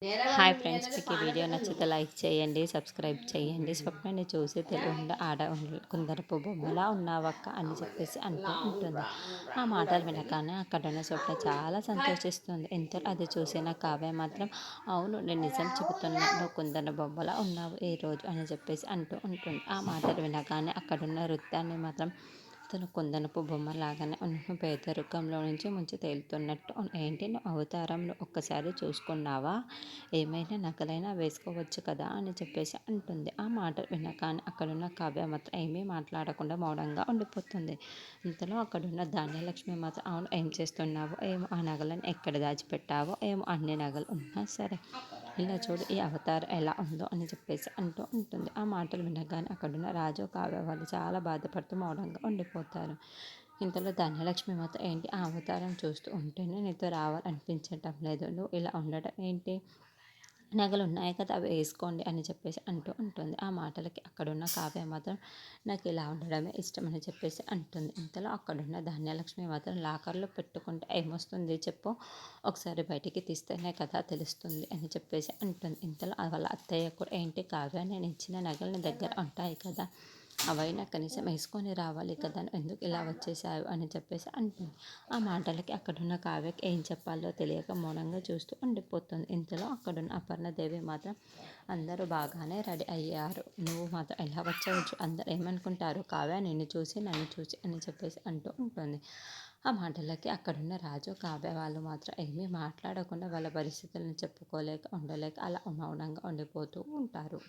Hi friends, మీకు ఈ video నచ్చితే లైక్ చేయండి, సబ్స్క్రైబ్ చేయండి. స్వప్నని చూసి తెలియకుండా కుందరపు బొమ్మలా ఉన్నావక్క అని చెప్పేసి అంటూ ఉంటుంది. ఆ మాటలు వినగానే అక్కడున్న స్వప్న చాలా సంతోషిస్తుంది. ఇంతలో అది చూసిన కావ్య మాత్రం, అవును నేను నిజం చెబుతున్నా, నువ్వు కుందన బొమ్మలా ఉన్నావు ఈ రోజు అని చెప్పేసి అంటూ ఉంటుంది. ఆ మాటలు వినగానే అక్కడున్న నృత్యాన్ని మాత్రం తను కుందనపు బొమ్మలాగానే ఉన్న పేదరికంలో నుంచి ముంచి తేలుతున్నట్టు ఏంటి నువ్వు అవతారంలో ఒక్కసారి చూసుకున్నావా, ఏమైనా నగలైనా వేసుకోవచ్చు కదా అని చెప్పేసి అంటుంది. ఆ మాట వినగానే అక్కడున్న కావ్య మాత్రం ఏమీ మాట్లాడకుండా మౌనంగా ఉండిపోతుంది. ఇంతలో అక్కడున్న ధాన్యలక్ష్మి మాత్రం, అవును ఏం చేస్తున్నావో ఏమో, ఆ నగలను ఎక్కడ దాచిపెట్టావో ఏమో, అన్ని నగలు ఉన్నా సరే ఇలా చూడు ఈ అవతారం ఎలా ఉందో అని చెప్పేసి అంటూ ఉంటుంది. ఆ మాటలు వినగానే అక్కడున్న రాజు కావ్య వాళ్ళు చాలా బాధపడుతూ మౌనంగా ఉండిపోతారు. ఇంతలో ధనలక్ష్మి మాత్రం, ఏంటి ఆ అవతారం చూస్తూ ఉంటేనే నీతో రావాలనిపించటం లేదు, నువ్వు ఇలా ఉండటం ఏంటి, నగలు ఉన్నాయి కదా అవి వేసుకోండి అని చెప్పేసి అంటూ ఉంటుంది. ఆ మాటలకి అక్కడున్న కావ్య మాత్రం, నాకు ఇలా ఉండడమే ఇష్టం అని చెప్పేసి అంటుంది. ఇంతలో అక్కడున్న ధాన్యలక్ష్మి మాత్రం, లాకర్లో పెట్టుకుంటే ఏమొస్తుంది చెప్పు, ఒకసారి బయటికి తీస్తేనే కదా తెలుస్తుంది అని చెప్పేసి అంటుంది. ఇంతలో వాళ్ళ అత్తయ్య కూడా, ఏంటి కావ్య నేను ఇచ్చిన నగలు నీ దగ్గర ఉంటాయి కదా, అవైనా కనీసం వేసుకొని రావాలి కదా, ఎందుకు ఇలా వచ్చేసావు అని చెప్పేసి అంటుంది. ఆ మాటలకి అక్కడున్న కావ్యకి ఏం చెప్పాలో తెలియక మౌనంగా చూస్తూ ఉండిపోతుంది. ఇంతలో అక్కడున్న అపర్ణదేవి మాత్రం, అందరూ బాగానే రెడీ అయ్యారు, నువ్వు మాత్రం ఎలా వచ్చవచ్చు, అందరూ ఏమనుకుంటారు, కావ్య నిన్ను చూసి నన్ను చూసి అని చెప్పేసి అంటూ ఉంటుంది. ఆ మాటలకి అక్కడున్న రాజు కావ్య వాళ్ళు మాత్రం ఏమీ మాట్లాడకుండా వాళ్ళ పరిస్థితులను చెప్పుకోలేక ఉండలేక అలా మౌనంగా ఉండిపోతూ ఉంటారు.